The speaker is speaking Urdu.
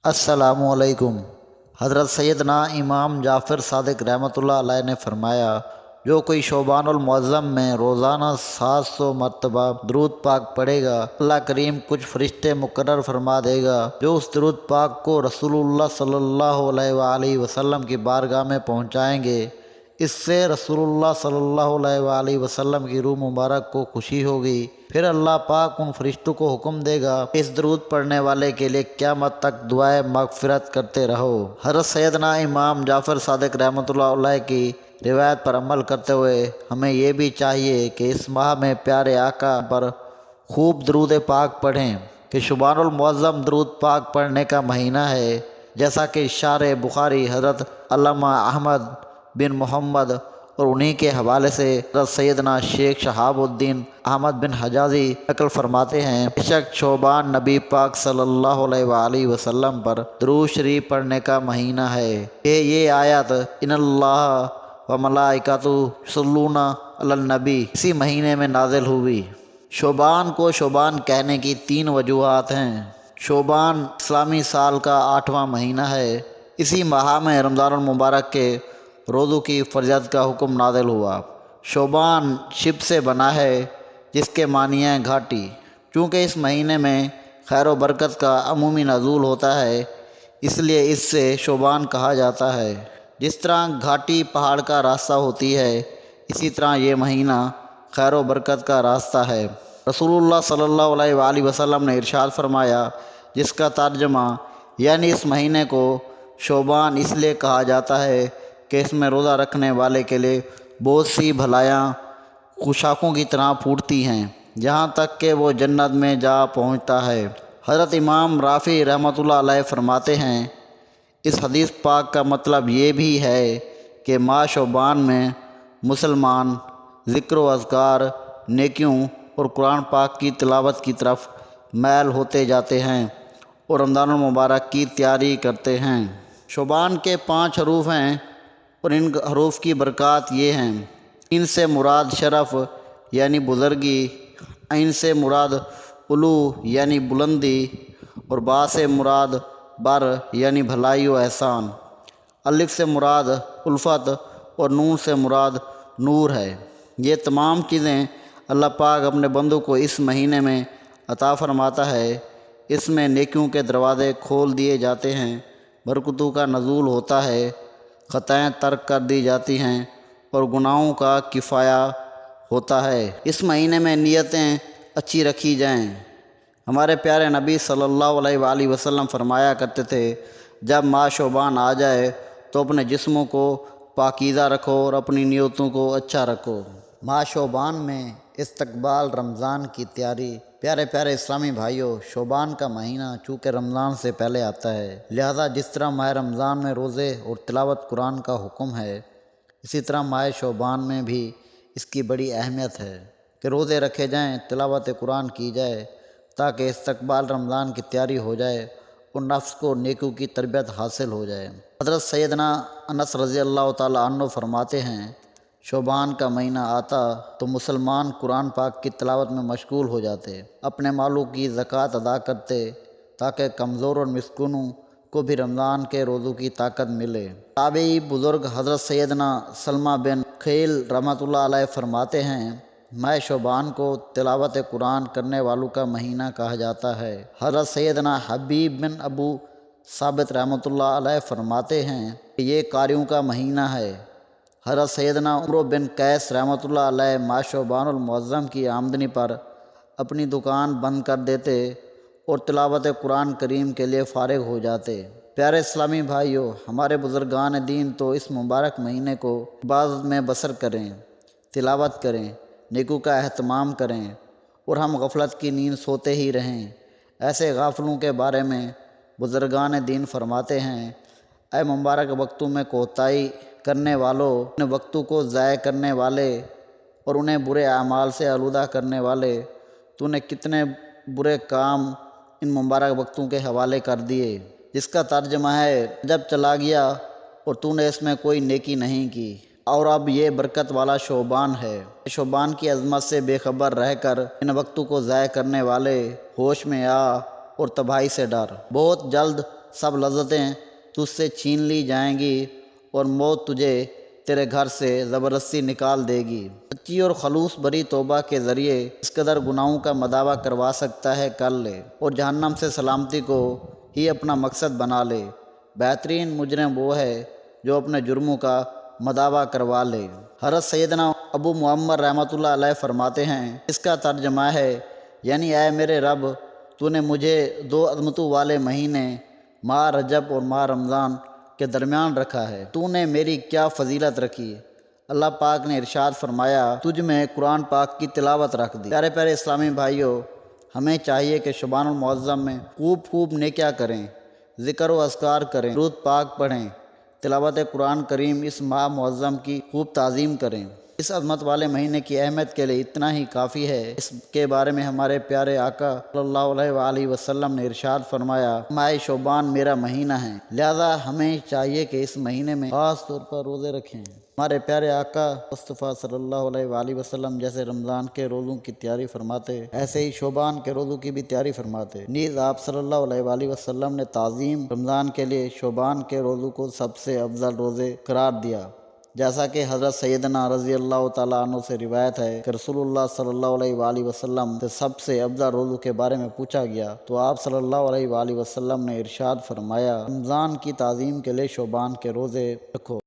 السلام علیکم۔ حضرت سیدنا امام جعفر صادق رحمۃ اللہ علیہ نے فرمایا، جو کوئی شعبان المعظم میں روزانہ 700 مرتبہ درود پاک پڑھے گا، اللہ کریم کچھ فرشتے مقرر فرما دے گا جو اس درود پاک کو رسول اللہ صلی اللہ علیہ وآلہ وسلم کی بارگاہ میں پہنچائیں گے۔ اس سے رسول اللہ صلی اللہ علیہ وآلہ وسلم کی روح مبارک کو خوشی ہوگی۔ پھر اللہ پاک ان فرشتوں کو حکم دے گا، اس درود پڑھنے والے کے لیے قیامت تک دعائے مغفرت کرتے رہو۔ حضرت سیدنا امام جعفر صادق رحمۃ اللہ علیہ کی روایت پر عمل کرتے ہوئے ہمیں یہ بھی چاہیے کہ اس ماہ میں پیارے آقا پر خوب درود پاک پڑھیں کہ شعبان المعظم درود پاک پڑھنے کا مہینہ ہے، جیسا کہ اشارے بخاری حضرت علامہ احمد بن محمد اور انہی کے حوالے سے حضرت سیدنا شیخ شہاب الدین احمد بن حجازی نقل فرماتے ہیں، بے شک شعبان نبی پاک صلی اللہ علیہ وآلہ وسلم پر درود شریف پڑھنے کا مہینہ ہے۔ یہ آیت ان اللہ و ملائکتہ یصلون علی النبی اسی مہینے میں نازل ہوئی۔ شعبان کو شعبان کہنے کی 3 وجوہات ہیں۔ شعبان اسلامی سال کا 8واں مہینہ ہے۔ اسی ماہ میں رمضان المبارک کے روزوں کی فرضیت کا حکم نازل ہوا۔ شعبان شب سے بنا ہے جس کے معنی ہے گھاٹی، چونکہ اس مہینے میں خیر و برکت کا عمومی نزول ہوتا ہے، اس لیے اس سے شعبان کہا جاتا ہے۔ جس طرح گھاٹی پہاڑ کا راستہ ہوتی ہے، اسی طرح یہ مہینہ خیر و برکت کا راستہ ہے۔ رسول اللہ صلی اللہ علیہ وآلہ وسلم نے ارشاد فرمایا، جس کا ترجمہ یعنی اس مہینے کو شعبان اس لیے کہا جاتا ہے کہ اس میں روزہ رکھنے والے کے لیے بہت سی بھلائیاں خوشاکوں کی طرح پھوٹتی ہیں، جہاں تک کہ وہ جنت میں جا پہنچتا ہے۔ حضرت امام رافع رحمۃ اللہ علیہ فرماتے ہیں، اس حدیث پاک کا مطلب یہ بھی ہے کہ ماہ شعبان میں مسلمان ذکر و اذکار، نیکیوں اور قرآن پاک کی تلاوت کی طرف میل ہوتے جاتے ہیں اور رمضان المبارک کی تیاری کرتے ہیں۔ شعبان کے 5 حروف ہیں اور ان حروف کی برکات یہ ہیں: ان سے مراد شرف یعنی بزرگی، عین سے مراد علو یعنی بلندی، اور با سے مراد بر یعنی بھلائی و احسان، الف سے مراد الفت اور نون سے مراد نور ہے۔ یہ تمام چیزیں اللہ پاک اپنے بندوں کو اس مہینے میں عطا فرماتا ہے۔ اس میں نیکیوں کے دروازے کھول دیے جاتے ہیں، برکتوں کا نزول ہوتا ہے، خطائیں ترک کر دی جاتی ہیں اور گناہوں کا کفایہ ہوتا ہے۔ اس مہینے میں نیتیں اچھی رکھی جائیں۔ ہمارے پیارے نبی صلی اللہ علیہ وآلہ وسلم فرمایا کرتے تھے، جب ماہ شعبان آ جائے تو اپنے جسموں کو پاکیزہ رکھو اور اپنی نیتوں کو اچھا رکھو۔ ماہ شعبان میں استقبال رمضان کی تیاری۔ پیارے پیارے اسلامی بھائیوں، شعبان کا مہینہ چونکہ رمضان سے پہلے آتا ہے، لہذا جس طرح ماہ رمضان میں روزے اور تلاوت قرآن کا حکم ہے، اسی طرح ماہ شعبان میں بھی اس کی بڑی اہمیت ہے کہ روزے رکھے جائیں، تلاوت قرآن کی جائے، تاکہ استقبال رمضان کی تیاری ہو جائے اور نفس کو نیکیوں کی تربیت حاصل ہو جائے۔ حضرت سیدنا انس رضی اللہ تعالیٰ عنہ فرماتے ہیں، شعبان کا مہینہ آتا تو مسلمان قرآن پاک کی تلاوت میں مشغول ہو جاتے، اپنے مالوں کی زکوٰۃ ادا کرتے تاکہ کمزور اور مسکینوں کو بھی رمضان کے روزوں کی طاقت ملے۔ تابعی بزرگ حضرت سیدنا سلمہ بن خیل رحمۃ اللہ علیہ فرماتے ہیں، ماہ شعبان کو تلاوت قرآن کرنے والوں کا مہینہ کہا جاتا ہے۔ حضرت سیدنا حبیب بن ابو ثابت رحمۃ اللہ علیہ فرماتے ہیں کہ یہ قاریوں کا مہینہ ہے۔ حضرت سیدنا عمرو بن قیس رحمۃ اللہ علیہ ماہ شعبان المعظم کی آمدنی پر اپنی دکان بند کر دیتے اور تلاوت قرآن کریم کے لیے فارغ ہو جاتے۔ پیارے اسلامی بھائیوں، ہمارے بزرگان دین تو اس مبارک مہینے کو عبادت میں بسر کریں، تلاوت کریں، نیکیوں کا اہتمام کریں، اور ہم غفلت کی نیند سوتے ہی رہیں۔ ایسے غافلوں کے بارے میں بزرگان دین فرماتے ہیں، اے مبارک وقتوں میں کوتاہی کرنے والوں، ان وقتوں کو ضائع کرنے والے اور انہیں برے اعمال سے آلودہ کرنے والے، تو نے کتنے برے کام ان مبارک وقتوں کے حوالے کر دیے، جس کا ترجمہ ہے جب چلا گیا اور تو نے اس میں کوئی نیکی نہیں کی، اور اب یہ برکت والا شعبان ہے۔ شعبان کی عظمت سے بے خبر رہ کر ان وقتوں کو ضائع کرنے والے، ہوش میں آ اور تباہی سے ڈر۔ بہت جلد سب لذتیں تجھ سے چھین لی جائیں گی اور موت تجھے تیرے گھر سے زبردستی نکال دے گی۔ سچی اور خلوص بری توبہ کے ذریعے اس قدر گناہوں کا مداوع کروا سکتا ہے کر لے، اور جہنم سے سلامتی کو ہی اپنا مقصد بنا لے۔ بہترین مجرم وہ ہے جو اپنے جرموں کا مداوع کروا لے۔ حضرت سیدنا ابو معمر رحمۃ اللہ علیہ فرماتے ہیں، اس کا ترجمہ ہے یعنی اے میرے رب، تو نے مجھے دو عظمتوں والے مہینے ماہ رجب اور ماہ رمضان کے درمیان رکھا ہے، تو نے میری کیا فضیلت رکھی۔ اللہ پاک نے ارشاد فرمایا، تجھ میں قرآن پاک کی تلاوت رکھ دی۔ پیارے پیارے اسلامی بھائیوں، ہمیں چاہیے کہ شعبان المعظم میں خوب نیکیاں کریں، ذکر و اذکار کریں، درود پاک پڑھیں، تلاوت قرآن کریم اس ماہ معظم کی خوب تعظیم کریں۔ اس عظمت والے مہینے کی اہمیت کے لیے اتنا ہی کافی ہے۔ اس کے بارے میں ہمارے پیارے آقا صلی اللہ علیہ وآلہ وسلم نے ارشاد فرمایا، ماہ شعبان میرا مہینہ ہے، لہذا ہمیں چاہیے کہ اس مہینے میں خاص طور پر روزے رکھیں۔ ہمارے پیارے آقا مصطفیٰ صلی اللہ علیہ وآلہ وسلم جیسے رمضان کے روزوں کی تیاری فرماتے، ایسے ہی شعبان کے روزوں کی بھی تیاری فرماتے۔ نیز آپ صلی اللہ علیہ وآلہ وسلم نے تعظیم رمضان کے لیے شعبان کے روزوں کو سب سے افضل روزے قرار دیا، جیسا کہ حضرت سیدنا رضی اللہ تعالیٰ عنہ سے روایت ہے کہ رسول اللہ صلی اللہ علیہ وآلہ وسلم سے سب سے افضل روزوں کے بارے میں پوچھا گیا تو آپ صلی اللہ علیہ وآلہ وسلم نے ارشاد فرمایا، رمضان کی تعظیم کے لیے شعبان کے روزے رکھو۔